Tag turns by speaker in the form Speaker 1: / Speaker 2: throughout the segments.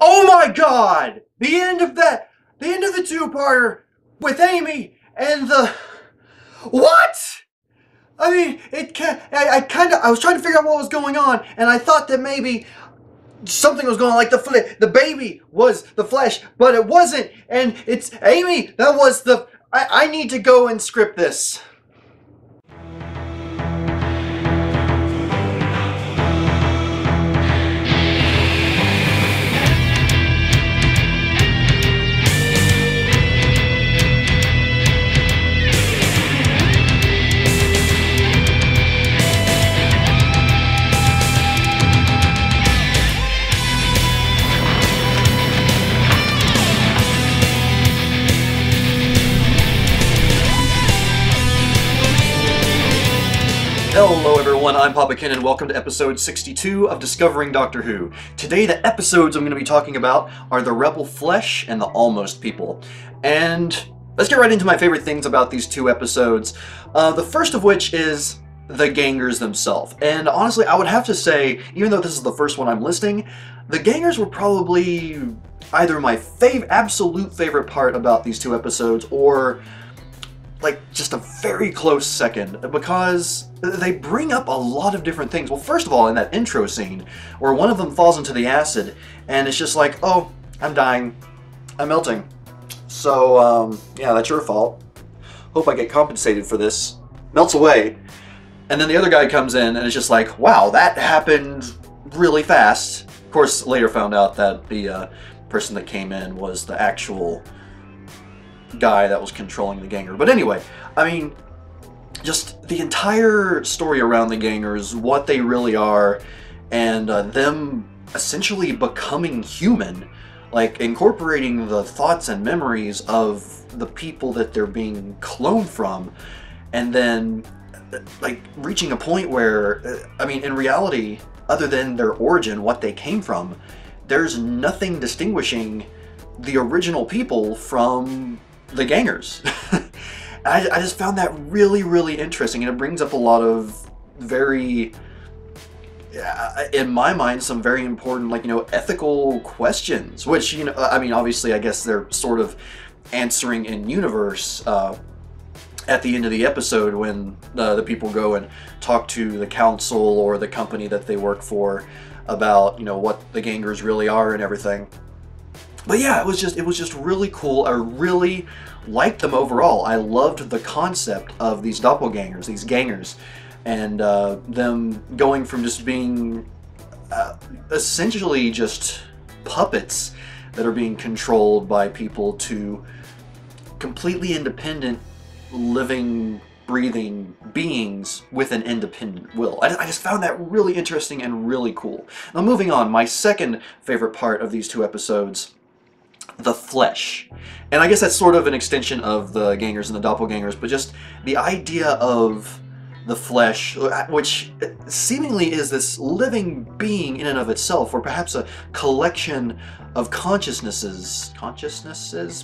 Speaker 1: Oh my god! The end of the two-parter with Amy and the... What? I mean, I was trying to figure out what was going on, and I thought that maybe something was going on, like the baby was the flesh, but it wasn't, and it's Amy, that was the... I need to go and script this. Hello everyone, I'm Papa Kenn and welcome to episode 62 of Discovering Doctor Who. Today the episodes I'm going to be talking about are the Rebel Flesh and the Almost People. And let's get right into my favorite things about these two episodes. The first of which is the gangers themselves. And honestly, I would have to say, even though this is the first one I'm listing, the gangers were probably either my absolute favorite part about these two episodes, or like just a very close second, because they bring up a lot of different things. Well, first of all, in that intro scene where one of them falls into the acid and it's just like, oh, I'm dying, I'm melting, so yeah, that's your fault, hope I get compensated for this, melts away. And then the other guy comes in and it's just like, wow, that happened really fast. Of course, later found out that the person that came in was the actual guy that was controlling the ganger. But anyway, I mean, just the entire story around the gangers, what they really are, and them essentially becoming human, like incorporating the thoughts and memories of the people that they're being cloned from, and then like reaching a point where, I mean, in reality, other than their origin, what they came from, there's nothing distinguishing the original people from the gangers. I just found that really, really interesting, and it brings up a lot of very, in my mind, some very important, like, you know, ethical questions, which, you know, I mean, obviously, I guess they're sort of answering in universe at the end of the episode when the people go and talk to the council or the company that they work for about, you know, what the gangers really are and everything. But yeah, it was just really cool. I really liked them overall. I loved the concept of these doppelgangers, these gangers, and them going from just being essentially just puppets that are being controlled by people to completely independent, living, breathing beings with an independent will. I just found that really interesting and really cool. Now moving on, my second favorite part of these two episodes, the flesh. And I guess that's sort of an extension of the gangers and the doppelgangers, but just the idea of the flesh, which seemingly is this living being in and of itself, or perhaps a collection of consciousnesses,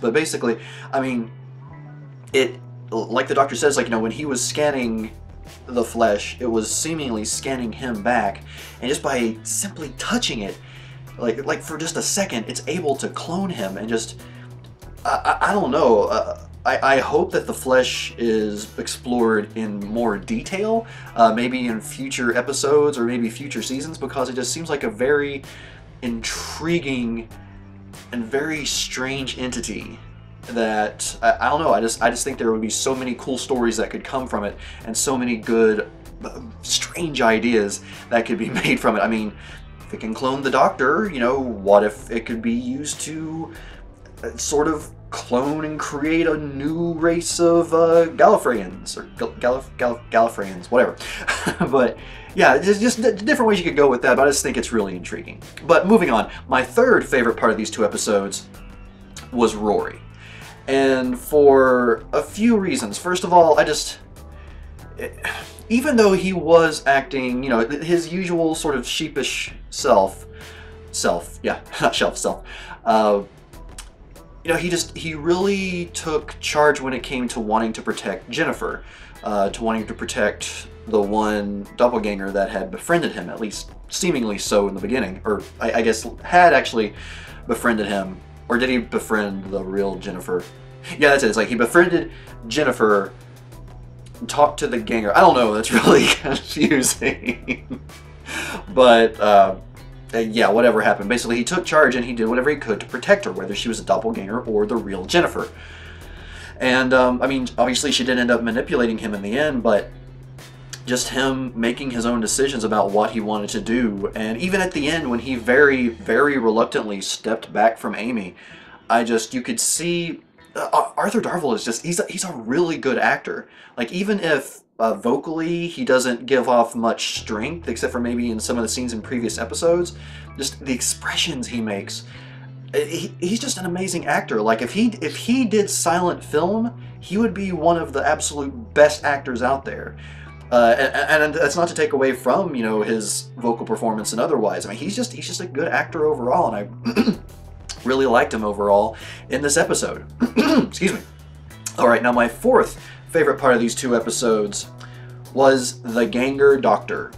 Speaker 1: but basically, I mean, it, like the doctor says, like, you know, when he was scanning the flesh, it was seemingly scanning him back, and just by simply touching it, like for just a second, it's able to clone him. And just, I don't know, I hope that the flesh is explored in more detail, maybe in future episodes or maybe future seasons, because it just seems like a very intriguing and very strange entity that, I don't know, I just think there would be so many cool stories that could come from it, and so many good, strange ideas that could be made from it. I mean, if it can clone the Doctor, you know, what if it could be used to sort of clone and create a new race of Gallifreyans, or Gallifreyans, whatever. But yeah, just different ways you could go with that, but I just think it's really intriguing. But moving on, my third favorite part of these two episodes was Rory. And for a few reasons. First of all, even though he was acting, you know, his usual sort of sheepish self, yeah, not self, you know, he really took charge when it came to wanting to protect Jennifer, to wanting to protect the one doppelganger that had befriended him, at least seemingly so in the beginning, or I guess had actually befriended him. Or did he befriend the real Jennifer? Yeah, that's it. It's like he befriended Jennifer, talked to the ganger. I don't know. That's really confusing. But, yeah, whatever happened. Basically, he took charge and he did whatever he could to protect her, whether she was a doppelganger or the real Jennifer. And, I mean, obviously she did end up manipulating him in the end, but just him making his own decisions about what he wanted to do. And even at the end, when he very, very reluctantly stepped back from Amy, you could see Arthur Darvill is just, he's a really good actor. Like, even if vocally he doesn't give off much strength, except for maybe in some of the scenes in previous episodes, just the expressions he makes, he's just an amazing actor. Like, if he did silent film, he would be one of the absolute best actors out there. And that's not to take away from, you know, his vocal performance and otherwise. I mean, he's just a good actor overall, and I really liked him overall in this episode. Excuse me. All right, now my fourth favorite part of these two episodes was the Ganger Doctor.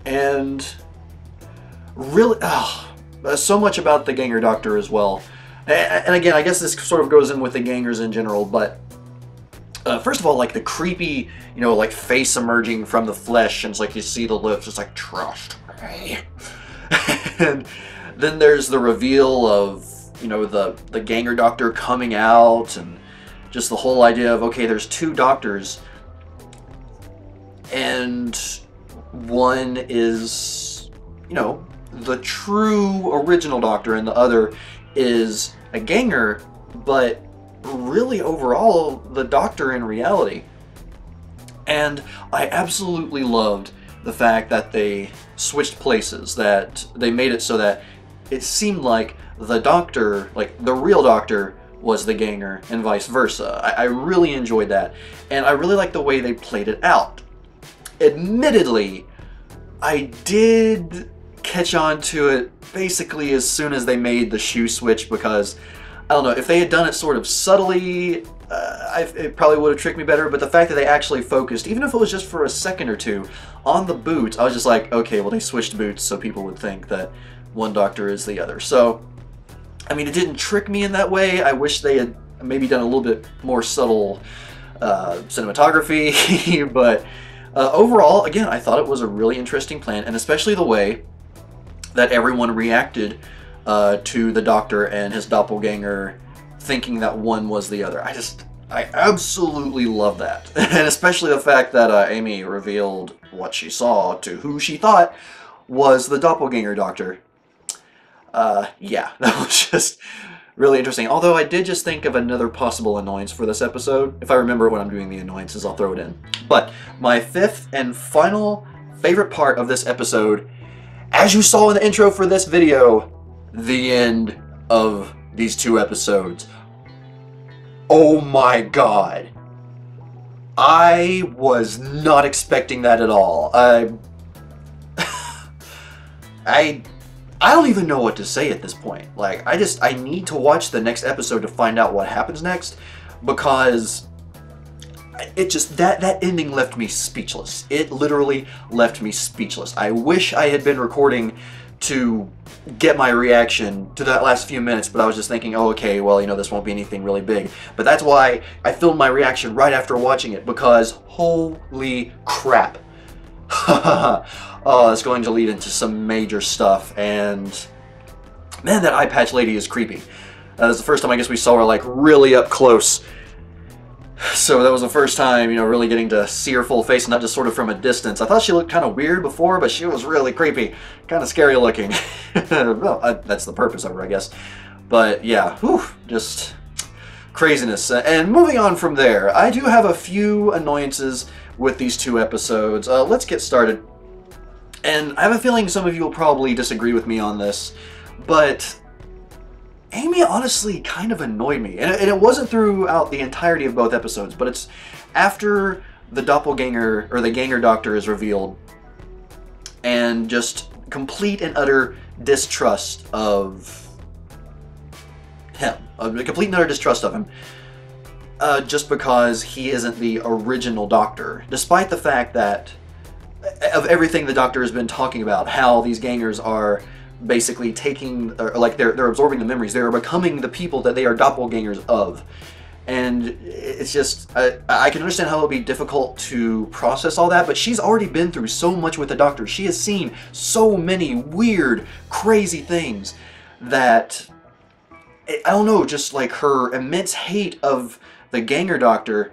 Speaker 1: And really, so much about the Ganger Doctor as well. And again, I guess this sort of goes in with the Gangers in general, but first of all, like the creepy, you know, like face emerging from the flesh, and it's like you see the lips, it's like, trust me. And then there's the reveal of, you know, the Ganger Doctor coming out, and just the whole idea of, okay, there's two doctors, and one is, you know, the true original Doctor, and the other is a Ganger, but really overall the Doctor in reality. And I absolutely loved the fact that they switched places, that they made it so that it seemed like the Doctor, like the real Doctor, was the Ganger and vice versa. I really enjoyed that, and I really liked the way they played it out. Admittedly, I did catch on to it basically as soon as they made the shoe switch, because I don't know, if they had done it sort of subtly, it probably would have tricked me better, but the fact that they actually focused, even if it was just for a second or two, on the boots, I was just like, okay, well, they switched boots so people would think that one Doctor is the other. So, I mean, it didn't trick me in that way. I wish they had maybe done a little bit more subtle cinematography, but overall, again, I thought it was a really interesting plan, and especially the way that everyone reacted to the Doctor and his doppelganger thinking that one was the other. I absolutely love that. And especially the fact that Amy revealed what she saw to who she thought was the doppelganger Doctor. Yeah, that was just really interesting. Although I did just think of another possible annoyance for this episode. If I remember when I'm doing the annoyances, I'll throw it in. But my fifth and final favorite part of this episode, as you saw in the intro for this video, the end of these two episodes. Oh my god. I was not expecting that at all. I don't even know what to say at this point. Like, I need to watch the next episode to find out what happens next, because it just, that ending left me speechless. It literally left me speechless. I wish I had been recording to get my reaction to that last few minutes, but I was just thinking, oh, okay, well, you know, this won't be anything really big. But that's why I filmed my reaction right after watching it, because holy crap. Oh, it's going to lead into some major stuff, and man, that eye patch lady is creepy. That was the first time I guess we saw her like really up close. So that was the first time, you know, really getting to see her full face and not just sort of from a distance. I thought she looked kind of weird before, but she was really creepy. Kind of scary looking. Well, that's the purpose of her, I guess. But yeah, whew, just craziness. And moving on from there, I do have a few annoyances with these two episodes. Let's get started. And I have a feeling some of you will probably disagree with me on this, but Amy honestly kind of annoyed me. And it wasn't throughout the entirety of both episodes, but it's after the doppelganger, or the Ganger Doctor, is revealed, and just complete and utter distrust of him. A complete and utter distrust of him. Just because he isn't the original Doctor. Despite the fact that of everything the Doctor has been talking about, how these Gangers are basically taking, or like they're absorbing the memories. They're becoming the people that they are doppelgangers of. And it's just, I can understand how it'll be difficult to process all that, but she's already been through so much with the Doctor. She has seen so many weird, crazy things that, I don't know, just like her immense hate of the Ganger Doctor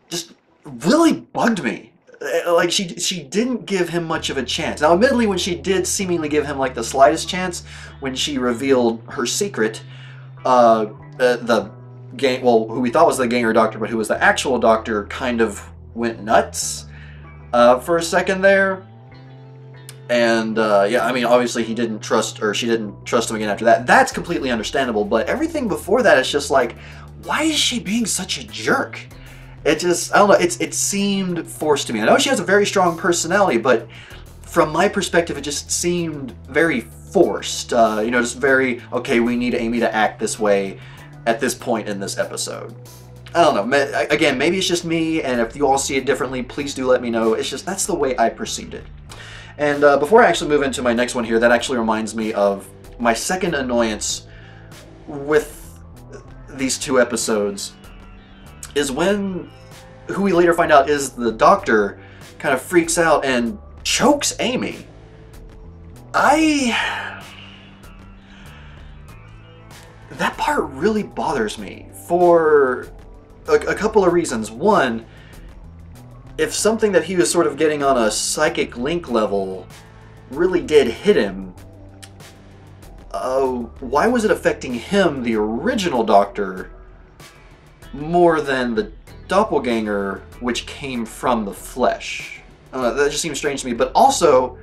Speaker 1: just really bugged me. Like, she didn't give him much of a chance. Now, admittedly, when she did seemingly give him like the slightest chance, when she revealed her secret, who we thought was the Ganger Doctor, but who was the actual Doctor, kind of went nuts for a second there. And yeah, I mean, obviously she didn't trust him again after that. That's completely understandable, but everything before that is just like, why is she being such a jerk? It just, I don't know, it seemed forced to me. I know she has a very strong personality, but from my perspective, it just seemed very forced. You know, just very, okay, we need Amy to act this way at this point in this episode. I don't know. Again, maybe it's just me, and if you all see it differently, please do let me know. It's just, that's the way I perceived it. And before I actually move into my next one here, that actually reminds me of my second annoyance with these two episodes, is when who we later find out is the Doctor kind of freaks out and chokes Amy. That part really bothers me for a couple of reasons. One, if something that he was sort of getting on a psychic link level really did hit him, why was it affecting him, the original Doctor, more than the doppelganger, which came from the flesh? That just seems strange to me. But also,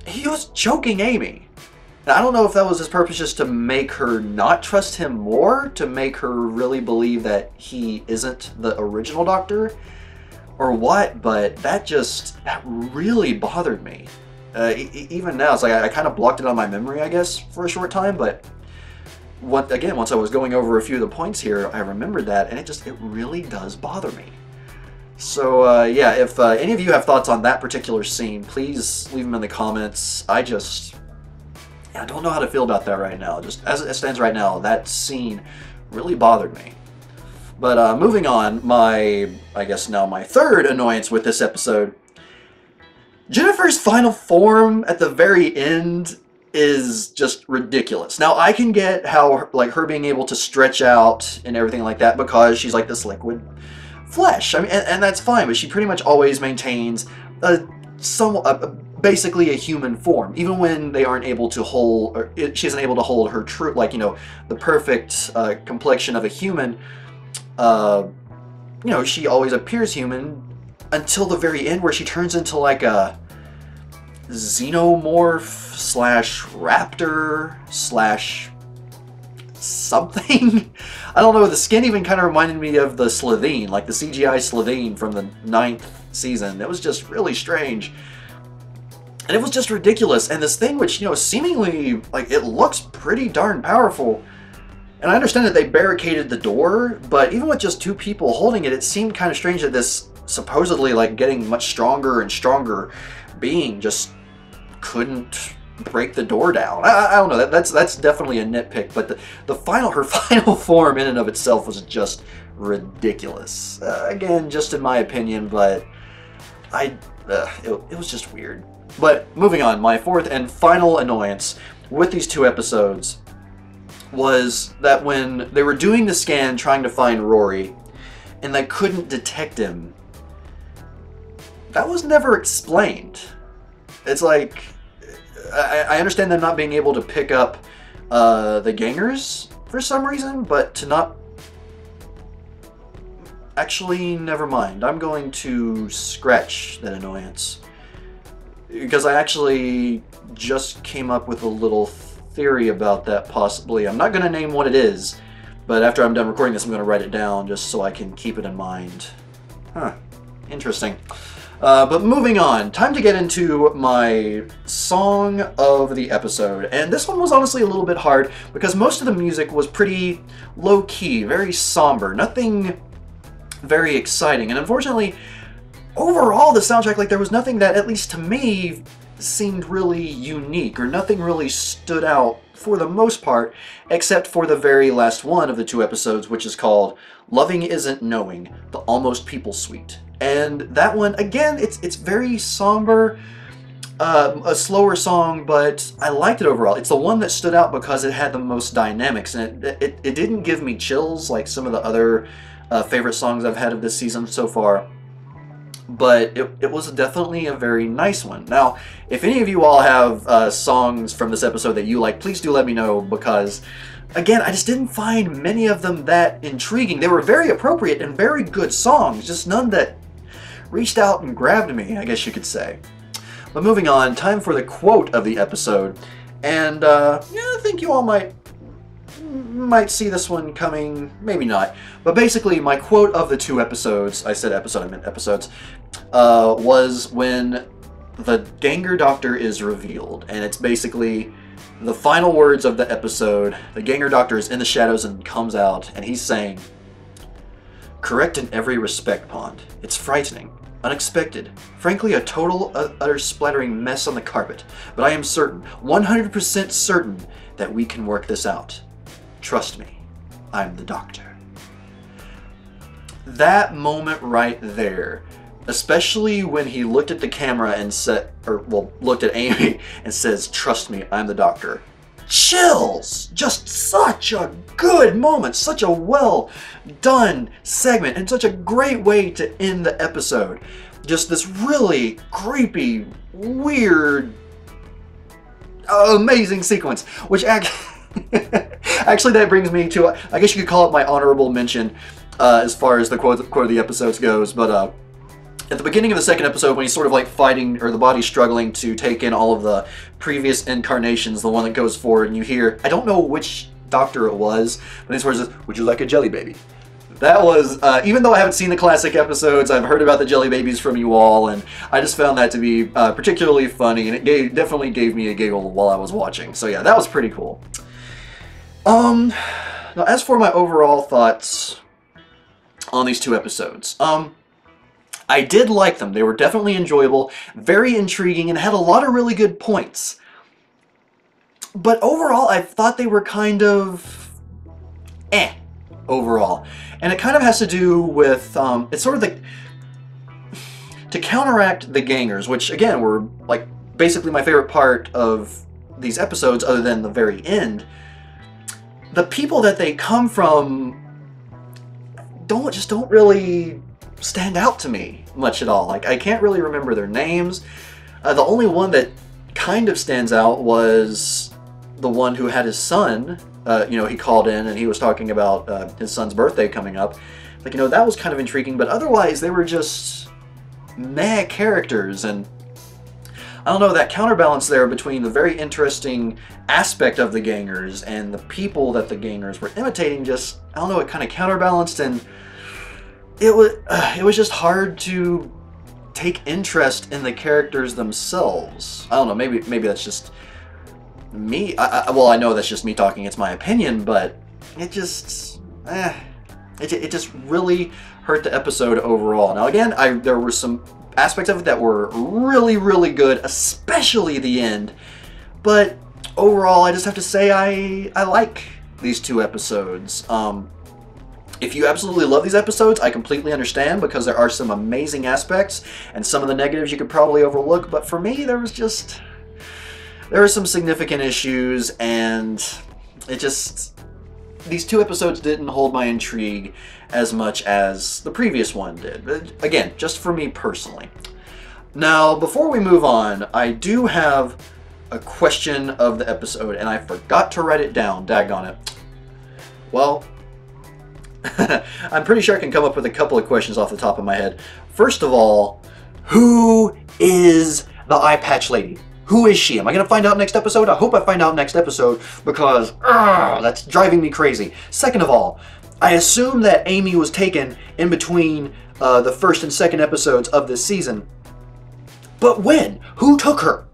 Speaker 1: he was choking Amy. Now, I don't know if that was his purpose, just to make her not trust him more, to make her really believe that he isn't the original Doctor, or what, but that really bothered me. Even now, it's like I kind of blocked it on my memory, I guess, for a short time, but once I was going over a few of the points here, I remembered that, and it really does bother me. So, yeah, if any of you have thoughts on that particular scene, please leave them in the comments. I don't know how to feel about that right now. Just as it stands right now, that scene really bothered me. But moving on, I guess now my third annoyance with this episode. Jennifer's final form at the very end is just ridiculous. Now, I can get how, like, her being able to stretch out and everything like that because she's like this liquid flesh. I mean, and that's fine, but she pretty much always maintains basically a human form, even when they aren't able to hold, or she isn't able to hold her true, like, you know, the perfect complexion of a human. You know, she always appears human until the very end, where she turns into like a xenomorph / raptor / something. I don't know, the skin even kind of reminded me of the Slitheen, like the CGI Slitheen from the 9th season. It was just really strange. And it was just ridiculous. And this thing, which, you know, seemingly, like, it looks pretty darn powerful. And I understand that they barricaded the door, but even with just two people holding it, it seemed kind of strange that this supposedly, like, getting much stronger and stronger being just couldn't break the door down. I don't know, that's definitely a nitpick, but her final form in and of itself was just ridiculous. Again, just in my opinion, but it was just weird. But moving on, my fourth and final annoyance with these two episodes was that when they were doing the scan trying to find Rory and they couldn't detect him, that was never explained. It's like, I understand them not being able to pick up the gangers for some reason, but to not... Actually, never mind. I'm going to scratch that annoyance, because I actually just came up with a little theory about that, possibly. I'm not going to name what it is, but after I'm done recording this, I'm going to write it down just so I can keep it in mind. Huh. Interesting. But moving on, time to get into my song of the episode. And this one was honestly a little bit hard because most of the music was pretty low-key, very somber, nothing very exciting. And unfortunately, overall, the soundtrack, like, there was nothing that, at least to me, seemed really unique, or nothing really stood out for the most part, except for the very last one of the 2 episodes, which is called Loving Isn't Knowing, the Almost People Suite. And that one, again, it's very somber, a slower song, but I liked it overall. It's the one that stood out because it had the most dynamics, and it didn't give me chills like some of the other favorite songs I've had of this season so far. But it was definitely a very nice one. Now, if any of you all have songs from this episode that you like, please do let me know, because, again, I just didn't find many of them that intriguing. They were very appropriate and very good songs, just none that reached out and grabbed me, I guess you could say. But moving on, time for the quote of the episode. And, yeah, I think you all might see this one coming, maybe not. But basically, my quote of the 2 episodes, I said episode, I meant episodes, was when the Ganger Doctor is revealed. And it's basically the final words of the episode. The Ganger Doctor is in the shadows and comes out, and he's saying, "Correct in every respect, Pond. It's frightening, unexpected, frankly a total, utter splattering mess on the carpet. But I am certain, 100% certain, that we can work this out. Trust me, I'm the Doctor." That moment right there, especially when he looked at the camera and said, or well, looked at Amy and says, "Trust me, I'm the Doctor." Chills! Just such a good moment, such a well done segment, and such a great way to end the episode. Just this really creepy, weird, amazing sequence, which actually that brings me to, I guess you could call it my honorable mention as far as the quote of the episodes goes, but at the beginning of the 2nd episode, when he's sort of like fighting, or the body's struggling to take in all of the previous incarnations, the one that goes forward, and you hear, I don't know which Doctor it was, but his words is, "Would you like a jelly baby?" That was, even though I haven't seen the classic episodes, I've heard about the jelly babies from you all, and I just found that to be particularly funny, and it definitely gave me a giggle while I was watching. So yeah, that was pretty cool. Now as for my overall thoughts on these 2 episodes, I did like them. They were definitely enjoyable, very intriguing, and had a lot of really good points. But overall, I thought they were kind of overall. And it kind of has to do with, it's sort of the, to counteract the gangers, which again were like basically my favorite part of these episodes other than the very end. The people that they come from don't really stand out to me much at all. Like, I can't really remember their names. The only one that kind of stands out was the one who had his son. You know, he called in and he was talking about his son's birthday coming up. Like, you know, that was kind of intriguing, but otherwise they were just meh characters, and I don't know, that counterbalance there between the very interesting aspect of the gangers and the people that the gangers were imitating, just, I don't know, it kind of counterbalanced, and it was just hard to take interest in the characters themselves. I don't know, maybe that's just me. Well, I know that's just me talking, it's my opinion, but it just, it just really hurt the episode overall. Now again, there were some aspects of it that were really, really good, especially the end, but overall, I just have to say I like these 2 episodes. If you absolutely love these episodes, I completely understand, because there are some amazing aspects, and some of the negatives you could probably overlook, but for me, there were some significant issues, and these 2 episodes didn't hold my intrigue as much as the previous one did. But again, just for me personally. Now, before we move on, I do have a question of the episode, and I forgot to write it down, daggone it. Well, I'm pretty sure I can come up with a couple of questions off the top of my head. First of all, who is the eye patch lady? Who is she? Am I going to find out next episode? I hope I find out next episode, because that's driving me crazy. Second of all, I assume that Amy was taken in between the 1st and 2nd episodes of this season. But when? Who took her?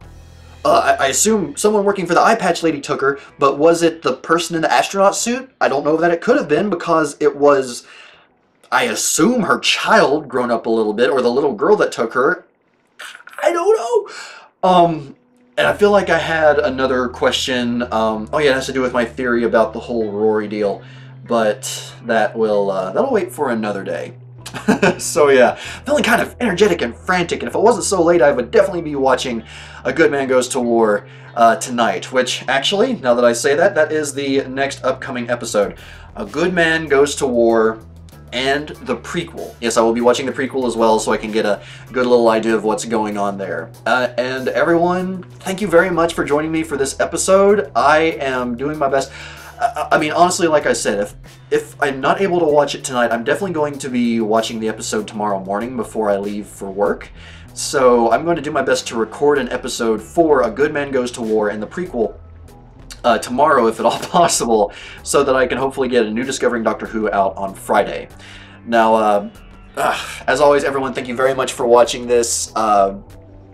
Speaker 1: I assume someone working for the eye patch lady took her, but was it the person in the astronaut suit? I don't know that it could have been, because it was, I assume, her child grown up a little bit, or the little girl that took her. I don't know. And I feel like I had another question. Oh yeah, it has to do with my theory about the whole Rory deal, but that'll wait for another day. So yeah, feeling kind of energetic and frantic, and if it wasn't so late, I would definitely be watching A Good Man Goes to War tonight, which actually, now that I say that, that is the next upcoming episode. A Good Man Goes to War and the prequel. Yes, I will be watching the prequel as well, so I can get a good little idea of what's going on there. And everyone, thank you very much for joining me for this episode. I am doing my best. I mean, honestly, like I said, if I'm not able to watch it tonight, I'm definitely going to be watching the episode tomorrow morning before I leave for work. So I'm going to do my best to record an episode for A Good Man Goes to War and the prequel tomorrow, if at all possible, so that I can hopefully get a new Discovering Doctor Who out on Friday. Now, as always, everyone, thank you very much for watching this.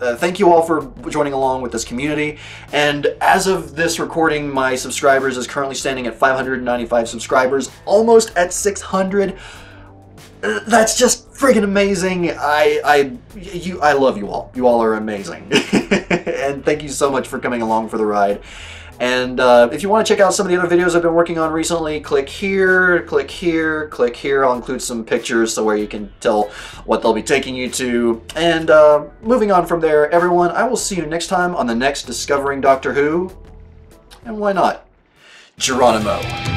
Speaker 1: Thank you all for joining along with this community. And as of this recording, my subscribers is currently standing at 595 subscribers, almost at 600. That's just friggin' amazing. I love you all. You all are amazing. And thank you so much for coming along for the ride. And if you want to check out some of the other videos I've been working on recently, click here, click here, click here. I'll include some pictures so where you can tell what they'll be taking you to. And moving on from there, everyone, I will see you next time on the next Discovering Doctor Who. And why not? Geronimo.